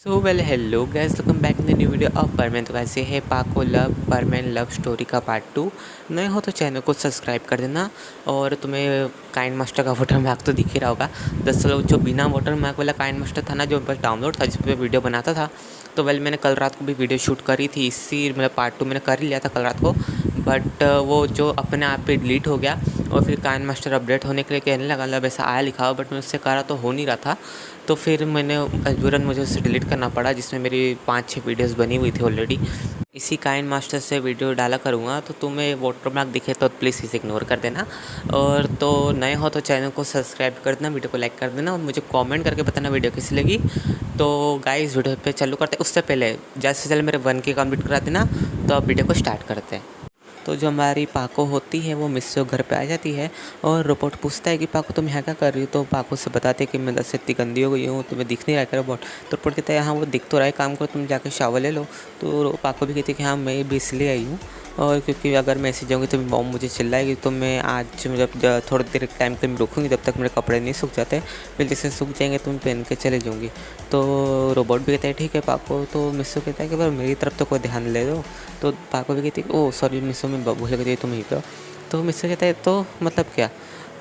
So well hello guys, welcome back in the new video of Perman. तो कैसे है Pako love Perman love story का part 2। नए हो तो चैनल को सब्सक्राइब कर देना। और तुम्हें काइंड मास्टर का वाटर मार्क तो दिख ही रहा होगा। दरअसल जो बिना वाटर मार्क वाला काइंड मास्टर था ना, जो बस डाउनलोड था, जिस पर वीडियो बनाता था। तो वेल मैंने कल रात को भी वीडियो शूट करी थी, इसी मतलब पार्ट 2 मैंने कर ही लिया था कल रात को। बट वो जो अपने आप पे डिलीट हो गया। और फिर काइंड मास्टर अपडेट होने के लिए कहने लगा, मतलब ऐसा आया लिखा हुआ, बट मैं उससे करा तो हो नहीं रहा था। तो फिर मैंने मजबूरन मुझे उसे डिलीट करना पड़ा, जिसमें मेरी 5-6 वीडियोस बनी हुई थी ऑलरेडी। इसी काइंड मास्टर से वीडियो डाला करूँगा, तो तुम्हें वाटरमार्क दिखे तो प्लीज़ इसे इग्नोर कर देना। और तो नए हो तो चैनल को सब्सक्राइब कर देना, वीडियो को लाइक कर देना और मुझे कमेंट करके बताना वीडियो कैसी लगी। तो गाइस वीडियो पे चालू करते हैं। उससे पहले जैसे चले मेरे 1K कंप्लीट करा देना, तो अब वीडियो को स्टार्ट करते हैं। तो जो हमारी पाको होती है वो मिस्सो घर पे आ जाती है। और रोबोट पूछता है कि पाको तुम यहाँ क्या कर रही हो। तो पाको से बताते हैं कि मैं 10 से इतनी गंदी हो गई हूँ, तुम्हें दिख नहीं रहा है रोबोट। तो रोबोट कहता है हाँ वो दिख तो रहा है, काम करो तुम जाकर शावर ले लो। तो पाको भी कहती है कि हाँ मैं भी इसलिए आई हूँ, और क्योंकि अगर मैं ऐसे जाऊँगी तो मेरी मॉम मुझे चिल्लाएगी। तो मैं आज मतलब थोड़ी देर टाइम तक रुकूँगी, जब तक मेरे कपड़े नहीं सूख जाते। फिर जैसे सूख जाएंगे तो मैं पहन के चले जाऊँगी। तो रोबोट भी कहता है ठीक है पाको। तो मिस्सो कहता है कि भाई मेरी तरफ तो कोई ध्यान ले दो। तो पाको भी कहती है ओह सॉरी मिस्सो, मैं भूल गई तुम यहीं पे हो। तो मिस्सो कहता है तो मतलब क्या।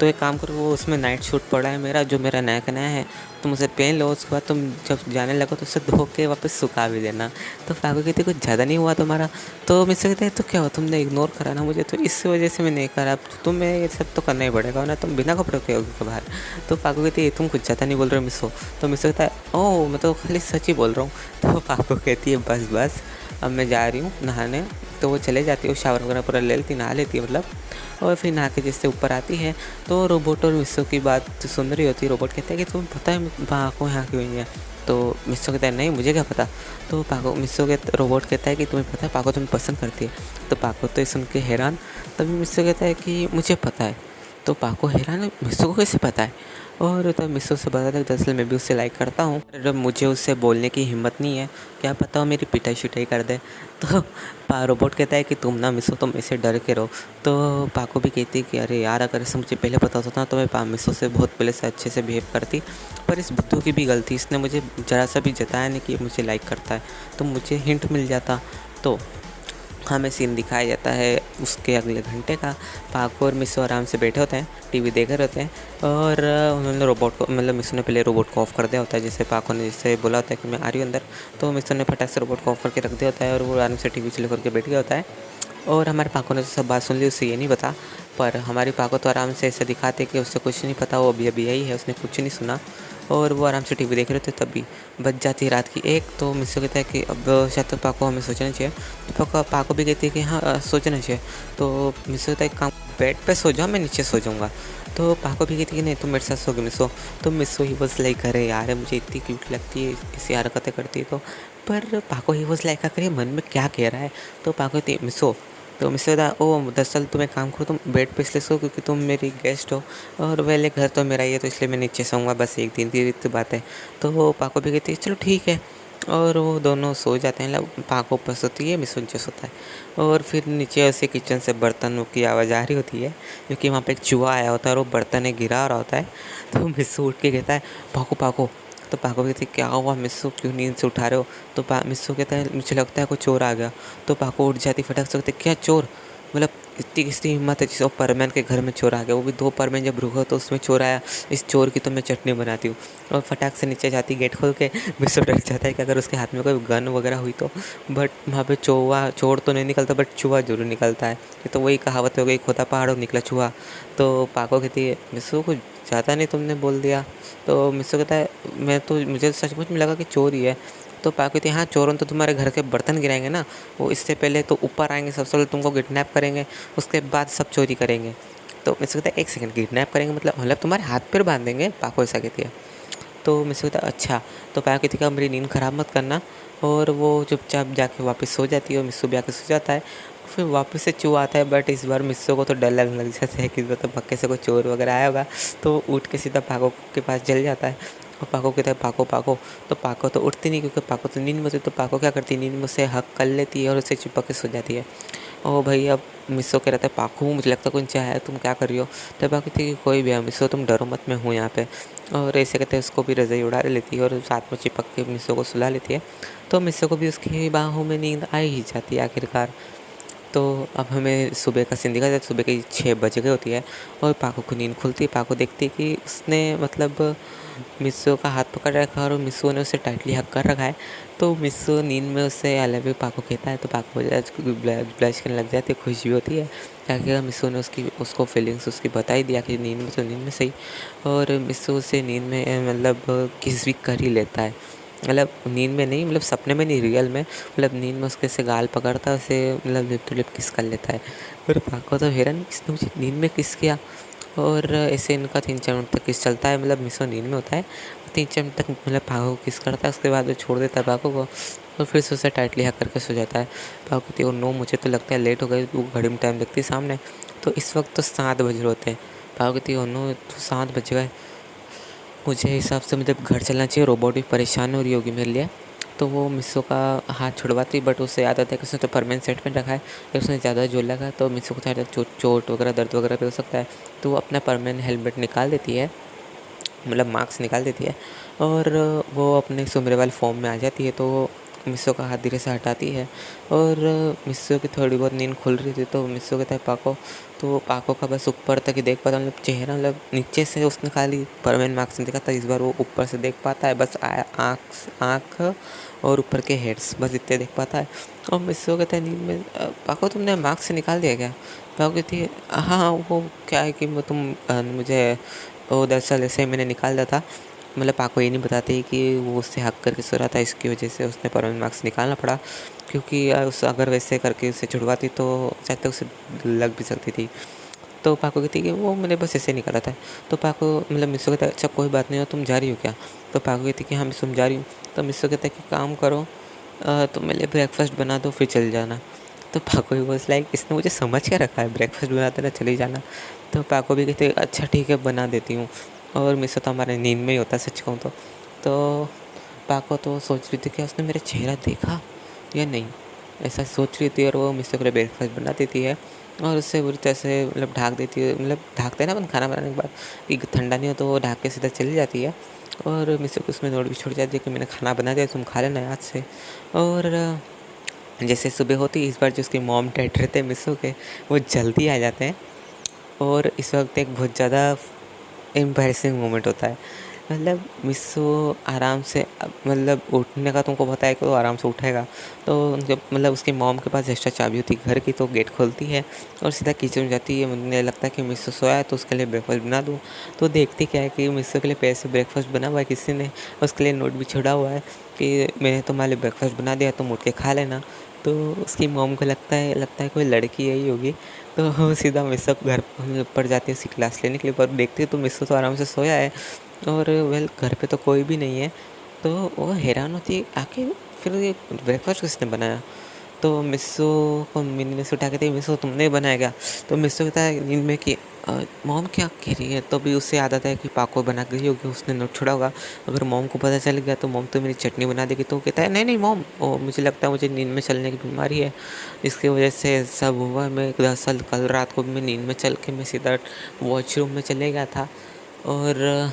तो एक काम करो, वो उसमें नाइट सूट पड़ा है मेरा, जो मेरा नया का नया है, तुम उसे पहन लो। उसके बाद तुम जब जाने लगो तो उसे धो के वापस सुखा भी देना। तो पाको कहती कुछ ज़्यादा नहीं हुआ तुम्हारा। तो मिस्सो कहते हैं तो क्या हुआ, तुमने इग्नोर करा ना मुझे, तो इस वजह से मैं नहीं करा। तुम्हें ये सब तो करना ही पड़ेगा, वरना तुम बिना कपड़ों के होगे बाहर। तो पाको कहती है तुम कुछ ज़्यादा नहीं बोल रहे हो मिस्सो। तो मिस्सो कहता है ओह मैं तो खाली सच ही बोल रहा हूँ। तो पाको कहती है बस बस अब मैं जा रही हूँ नहाने। तो वो चले जाती है, वो शावर वगैरह पूरा ले लेती, नहा लेती है मतलब। और फिर नहा के जैसे ऊपर आती है तो रोबोट और मिस्सो की बात सुन रही होती है। रोबोट कहता है कि तुम्हें पता है पाको यहाँ क्यों नहीं है। तो मिस्सो कहता है नहीं मुझे क्या पता। तो पाको मिस्सो के रोबोट कहता है कि तुम्हें पता है पाको तुम्हें पसंद करती है। तो पाको तो ये सुन के हैरान। तभी मिस्सो कहता है कि मुझे पता है। तो पाको हैरान है मिस्सो को कैसे पता है। और तब मिस्सो से बताता है दरअसल मैं भी उससे लाइक करता हूँ, पर मुझे उससे बोलने की हिम्मत नहीं है, क्या पता वो मेरी पिटाई शिटाई कर दे। तो रोबोट कहता है कि तुम ना मिस्सो तुम ऐसे डर के रहो। तो पाको भी कहती है कि अरे यार अगर ऐसा मुझे पहले पता होता ना तो मैं मिस्सो से बहुत पहले से अच्छे से बिहेव करती। पर इस बुद्धू की भी गलती, इसने मुझे ज़रा सा भी जताया नहीं कि मुझे लाइक करता है, तो मुझे हिंट मिल जाता। तो हमें सीन दिखाया जाता है उसके अगले घंटे का। पाको और मिस्सो आराम से बैठे होते हैं, टीवी देख रहे होते हैं। और उन्होंने रोबोट को मतलब मिस्सो ने पहले रोबोट को ऑफ़ कर दिया होता है, जैसे पाको ने जैसे बोला होता है कि मैं आ रही हूँ अंदर। तो मिस्सो ने फटाक से रोबोट को ऑफ़ करके रख दिया होता है और वो आराम से टीवी चालू करके बैठ गया होता है। और हमारे पाको ने तो सब बात सुन ली, उससे ये नहीं पता। पर हमारी पाको तो आराम से ऐसे दिखाते कि उससे कुछ नहीं पता, वो अभी अभी आई है, उसने कुछ नहीं सुना। और वो आराम से टीवी देख रहे थे, तभी बज जाती है रात की 1। तो मिस्सो कहता है कि अब शायद तो पाको हमें सोचना चाहिए। तो पाको भी कहती है कि हाँ सोचना चाहिए। तो मिस्सो कहता है एक काम बेड पे सो जाओ, मैं नीचे सो जाऊँगा। तो पाको भी कहती है कि नहीं तुम मेरे साथ सोगे मिस्सो। तो मिस्सो ही बस लाइक अरे यार मुझे इतनी क्यूट लगती है, ऐसी हरकतें करती है। तो पर पाको ही बस लाइक करे मन में क्या कह रहा है। तो पाको कहती है मिस्सो। तो मिस्सो कहता ओ दरअसल तुम एक काम करो, तुम बेड पे इसलिए सो क्योंकि तुम मेरी गेस्ट हो, और पहले घर तो मेरा ही है, तो इसलिए मैं नीचे सोऊंगा, बस एक दिन की तो बात है। तो वो पाको भी कहती है चलो ठीक है। और वो दोनों सो जाते हैं, मतलब पाको ऊपर सोती है मिस्सो नीचे सोता है। और फिर नीचे ऐसे किचन से बर्तनों की आवाज़ आ रही होती है, क्योंकि वहाँ पे एक चूहा आया होता है और वो बर्तन गिरा रहा होता है। तो मिस्सो उठ के कहता है पाको पाको। तो पाको कहती है क्या हुआ मिस्सो, क्यों नींद से उठा रहे हो। तो मिस्सो कहता है मुझे लगता है कोई चोर आ गया। तो पाको उठ जाती फटाक से, कहते क्या चोर, मतलब इतनी किसकी हिम्मत है जिस परमैन के घर में चोर आ गया, वो भी 2 परमैन जब रुको तो उसमें चोर आया, इस चोर की तो मैं चटनी बनाती हूँ। और फटाक से नीचे जाती गेट खोल के। मिस्सो डर जाता है कि अगर उसके हाथ में कोई गन वगैरह हुई तो, बट वहाँ पे चोर तो नहीं निकलता, बट चूहा जरूर निकलता है। ये तो वही कहावत हो गई, खोदा पहाड़ और निकला चूहा। तो पाको कहती है मिस्सो कुछ ज़्यादा नहीं तुमने बोल दिया। तो मिस्सो कहता है मुझे सचमुच में लगा कि चोर ही है। तो पाको कहती है हाँ चोरों तो तुम्हारे घर के बर्तन गिराएंगे ना, वो इससे पहले तो ऊपर आएंगे, सबसे पहले तुमको किडनैप करेंगे, उसके बाद सब चोरी करेंगे। तो मिस्सो कहता है एक सेकंड किडनैप करेंगे मतलब तुम्हारे हाथ पैर बांधेंगे, पाको ऐसा कहती है। तो मिस्सो कहता है अच्छा। तो पाको कहती है मेरी नींद ख़राब मत करना। और वो चुपचाप जाके वापस सो जाती है और मिस्सो भी आके सो जाता है। फिर वापस से चूहा आता है, बट इस बार मिस्सो को तो डर लगने लग जाता है कि मतलब पक्के से कोई चोर वगैरह आया होगा। तो उठ के सीधा पाको के पास चल जाता है और पाको कहता है पाको पाको। तो पाको तो उठती नहीं, क्योंकि पाको तो नींद में होती है। तो पाको क्या करती है, नींद में उसे हक कर लेती है और उसे चिपक के सो जाती है। ओ भाई अब मिसो कह रहा था पाकू मुझे लगता कौन चाहे तुम क्या कर रही हो। तो बाकी थी कि कोई भी है मिसो तुम डरो मत मैं हूँ यहाँ पे। और ऐसे कहते उसको भी रज़ाई उड़ा लेती है और साथ में चिपक के मिसो को सुला लेती है। तो मिसो को भी उसकी बाहों में नींद आ ही जाती है आखिरकार। तो अब हमें सुबह का सीन दिखाया जाता है, सुबह के 6 बज गए होती है और पाको को नींद खुलती है। पाको देखती है कि उसने मतलब मिस्सू का हाथ पकड़ रखा है और मिस्सू ने उसे टाइटली हक कर रखा है। तो मिस्सू नींद में उससे आई लव यू पाको कहता है तो पाको ब्लश करने लग जाती है, खुश भी होती है। क्या किया मिस्सू ने उसको फीलिंग्स उसकी बता ही दिया कि नींद में तो नींद में सही। और मिस्सू उसे नींद में मतलब किस भी कर ही लेता है, मतलब नींद में नहीं, मतलब सपने में नहीं, रियल में। मतलब नींद में उसके से गाल पकड़ता है, उसे मतलब लिप टू लिप किस कर लेता है। और पाको तो हैरान इसने मुझे नींद में किस किया। और ऐसे इनका 3-4 मिनट तक किस चलता है, मतलब मिसो नींद में होता है। 3-4 मिनट तक मतलब पाको को किस करता है, उसके बाद वो छोड़ देता है पाको को और फिर से उसे टाइटली हक करके सो जाता है। पाको कहती है और नो मुझे तो लगता है लेट हो गई, वो घड़ी में टाइम देखती है सामने। तो इस वक्त तो 7 बज रहे होते हैं। पाको कहती है और नो तो 7 बज गए, मुझे हिसाब से मुझे घर चलना चाहिए, रोबोट भी परेशान हो रही होगी मेरे लिए। तो वो मिस्सो का हाथ छुड़वाती बट उसे याद आता है कि उसने तो परमानेंट सेट में रखा है, कि उसने ज़्यादा जोर लगा तो मिस्सो को शायद चोट वगैरह दर्द वगैरह भी हो सकता है। तो वो अपना परमानेंट हेलमेट निकाल देती है, मतलब मार्क्स निकाल देती है और वो अपने सुमरे वाले फॉर्म में आ जाती है। तो मिस्सो का हाथ धीरे से हटाती है और मिस्सो की थोड़ी बहुत नींद खुल रही थी। तो मिस्सो कहता है पाको, तो पाको का बस ऊपर तक ही देख पाता, मतलब चेहरा, मतलब नीचे से उसने खाली परमानेंट मार्क्स नहीं देखा था, इस बार वो ऊपर से देख पाता है, बस आँख और ऊपर के हेड्स बस इतने देख पाता है। और मिस्सो कहता है नींद में पाको तुमने मार्क्स से निकाल दिया क्या। पाको कहती है हाँ वो क्या है कि वो तुम मुझे वो दरअसल ऐसे मैंने निकाल दिया था। मतलब पाको ये नहीं बताते कि वो उससे हक करके सो रहा था, इसकी वजह से उसने परमानेंट मार्क्स निकालना पड़ा, क्योंकि उस अगर वैसे करके उसे छुड़वाती तो शायद तक उसे लग भी सकती थी। तो पाको कहती कि वो मैंने बस ऐसे निकाला था। तो पाको मतलब मिस्सो कहता है अच्छा कोई बात नहीं हो, तुम जा रही हो क्या। तो पाको कहती कि हाँ मिस्सो तुम जा रही हूँ। तो मिस्सो कहता है कि काम करो तुम मेरे लिए ब्रेकफास्ट बना दो फिर चल जाना। तो पाको ही वॉज लाइक इसने मुझे समझ क्या रखा है, ब्रेकफास्ट बना देना चले जाना। तो पाको भी कहते अच्छा ठीक है बना देती हूँ। और मिस्सो तो हमारे नींद में ही होता है सच कहूँ तो पाको तो सोच रही थी कि उसने मेरा चेहरा देखा या नहीं, ऐसा सोच रही थी। और वो मिस्सो के लिए ब्रेकफास्ट बना देती है और उससे बुरी तरह से मतलब ढक देती है, मतलब ढकते हैं ना अपन खाना बनाने के बाद कि ठंडा नहीं हो तो वो ढक के सीधा चली जाती है। और मिस्सो को उसमें नोट भी छूट जाती है कि मैंने खाना बना दिया तुम खा लेना याद से। और जैसे सुबह होती इस बार जो उसके मॉम डैड रहते हैं मिस्सो के, वो जल्दी आ जाते हैं। और इस वक्त एक बहुत ज़्यादा एम्बैरेसिंग मोमेंट होता है, मतलब मिस्सो आराम से मतलब उठने का तुमको पता है कि वो आराम से उठेगा। तो उनके मतलब उसकी मॉम के पास एक्स्ट्रा चाबी होती है घर की, तो गेट खोलती है और सीधा किचन में जाती है। मुझे लगता है कि मिस्सो सोया है तो उसके लिए ब्रेकफास्ट बना दूँ। तो देखती क्या है कि मिस्सो के लिए पैसे ब्रेकफास्ट बना हुआ है किसी ने, उसके लिए नोट भी छोड़ा हुआ है कि मैंने तुम्हारे लिए ब्रेकफास्ट बना दिया तुम उठ के खा लेना। तो उसकी मॉम को लगता है कोई लड़की यही होगी। तो वो सीधा मिस्सो घर पर जाती है उसकी क्लास लेने के लिए, पर देखती है तो मिस्सो तो आराम से सोया है और वेल घर पे तो कोई भी नहीं है। तो वो हैरान होती है आखिर फिर ये ब्रेकफास्ट किसने बनाया। तो मिस्सो को मिनी ने से उठा के दी मिस्सो तुमने बनाया क्या। तो मिस्सो कहता है नींद में कि मॉम क्या कह रही है। तो भी उससे याद आता है कि पाको बना गई होगी, उसने नोट छोड़ा होगा। अगर मॉम को पता चल गया तो मॉम तो मेरी चटनी बना देगी। तो कहता है नहीं नहीं मॉम, मुझे लगता है मुझे नींद में चलने की बीमारी है, इसकी वजह से सब हुआ। मैं दरअसल कल रात को मैं नींद में चल के मैं सीधा वॉशरूम में चले गया था और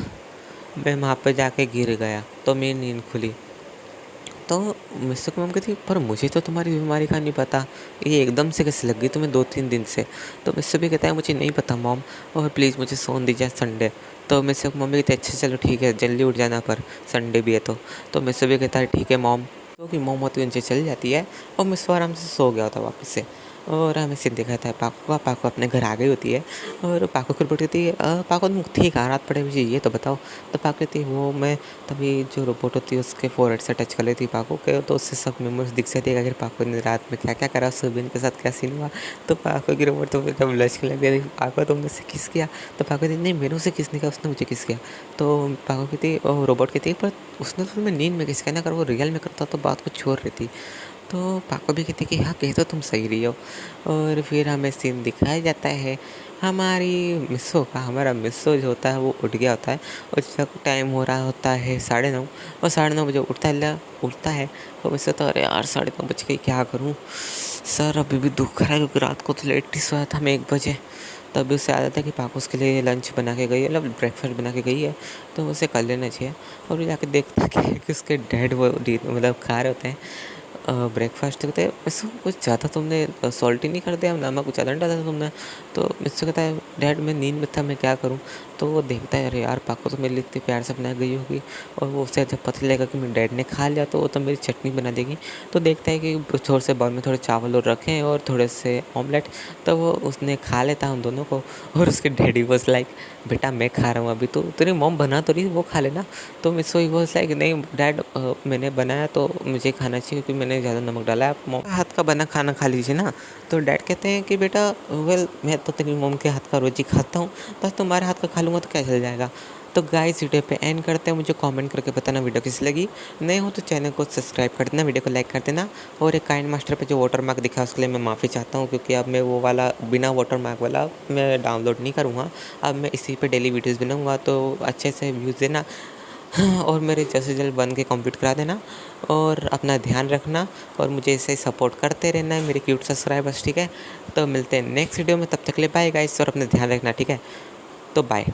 मैं वहाँ पे जाके गिर गया तो मेरी नींद खुली। तो मिस्टर की मम कहती पर मुझे तो तुम्हारी बीमारी का नहीं पता, ये एकदम से कैसे लग गई तुम्हें 2-3 दिन से। तो मिस्टर भी कहता है मुझे नहीं पता मॉम और प्लीज़ मुझे सोने दीजिए संडे। तो मिस्टर की मम्मी कहती है अच्छा चलो ठीक है जल्दी उठ जाना पर संडे भी है तो मिस्टर भी कहता है ठीक है मॉम। क्योंकि मॉम होती उनसे चली जाती है और मिस्टर आराम से सो गया होता वापस से। और हमें सीन दिखाता है पाको अपने घर आ गई होती है और पाको फिर बोलती है पाको तुम ठीक आ रात पड़े मुझे ये तो बताओ। तो पाको कहती है वो मैं तभी जो रोबोट होती है उसके फोरहेड से टच कर लेती है पाको के, तो उससे सब मेमोरीज दिख जाती है कि अगर पाको ने रात में क्या क्या करा, सुबिन के साथ क्या सीन हुआ। तो पाको की रोबोट तो जब लच के लग गया पाको तुमने उससे किस किया। तो पाको कहती नहीं मैंने उसे किस नहीं किया उसने मुझे किस किया। तो पाको कहती रोबोट कहती पर उसने तो तुम्हें नींद में किस किया ना, अगर वो रियल में करता तो बात कुछ छोड़ रही थी। तो पाको भी कहती कि हाँ कह तो तुम सही रही हो। और फिर हमें सीन दिखाया जाता है हमारी मिस्सो का। हमारा मिस्सो जो होता है वो उठ गया होता है। उस वक्त टाइम हो रहा होता है 9:30 और 9:30 बजे उठता है। तो मिस्सो तो अरे यार 9:30 बज गई, क्या करूँ सर, अभी भी दुख रहा है क्योंकि रात को तो लेट ही सोया था मैं 1 बजे। तभी उससे याद आता है कि पाको उसके लिए लंच बना के गई है, मतलब ब्रेकफास्ट बना के गई है, तो उसे कर लेना चाहिए। और वो जाके देखता है कि उसके डैड वो मतलब खा रहे होते हैं ब्रेकफास्ट। कहते हैं मिस्सू कुछ ज़्यादा तुमने सॉल्ट ही नहीं कर दिया, नमक कुछ ज़्यादा नहीं डाला था तुमने। तो मिस्सू कहता है डैड मैं नींद में था, मैं क्या करूँ। तो वो देखता है अरे यार पाको तो मेरे लिए इतने प्यार से बना गई होगी, और वो उसे जब पता लगेगा कि मेरे डैड ने खा लिया तो वो तो मेरी चटनी बना देगी। तो देखता है कि थोड़े से बाउल में थोड़े चावल और रखे हैं और थोड़े से ऑमलेट। तो वो उसने खा लेता है उन दोनों को। और उसके डैडी वॉज लाइक बेटा मैं खा रहा हूँ अभी, तो तेरी मॉम बना तो रही वो खा लेना। तो मिस्सू ही वॉज लाइक नहीं डैड मैंने बनाया तो मुझे खाना चाहिए क्योंकि मैंने ज़्यादा नमक डाला है, आप मॉम का हाथ का बना खाना खा लीजिए ना। तो डैड कहते हैं कि बेटा वेल मैं तो तेरी मॉम के हाथ का रोज़ ही खाता हूँ, बस तुम्हारे हाथ का खा लूँगा तो क्या चल जाएगा। तो गाइस वीडियो पे एंड करते हैं। मुझे कमेंट करके बताना वीडियो कैसी लगी। नए हो तो चैनल को सब्सक्राइब कर देना, वीडियो को लाइक कर देना। और एक काइंड मास्टर पे जो वाटर मार्क दिखा उसके लिए मैं माफ़ी चाहता हूँ, क्योंकि अब मैं वो वाला बिना वाटर मार्क वाला मैं डाउनलोड नहीं करूँगा। अब मैं इसी पे डेली वीडियोज़ बनाऊँगा, तो अच्छे से व्यूज़ देना। और मेरे जल्द से जल्द बन के कंप्लीट करा देना। और अपना ध्यान रखना और मुझे ऐसे ही सपोर्ट करते रहना है मेरे क्यूट सब्सक्राइबर्स, ठीक है। तो मिलते हैं नेक्स्ट वीडियो में, तब तक के लिए बाय गाइस, और अपना ध्यान रखना, ठीक है। तो बाय।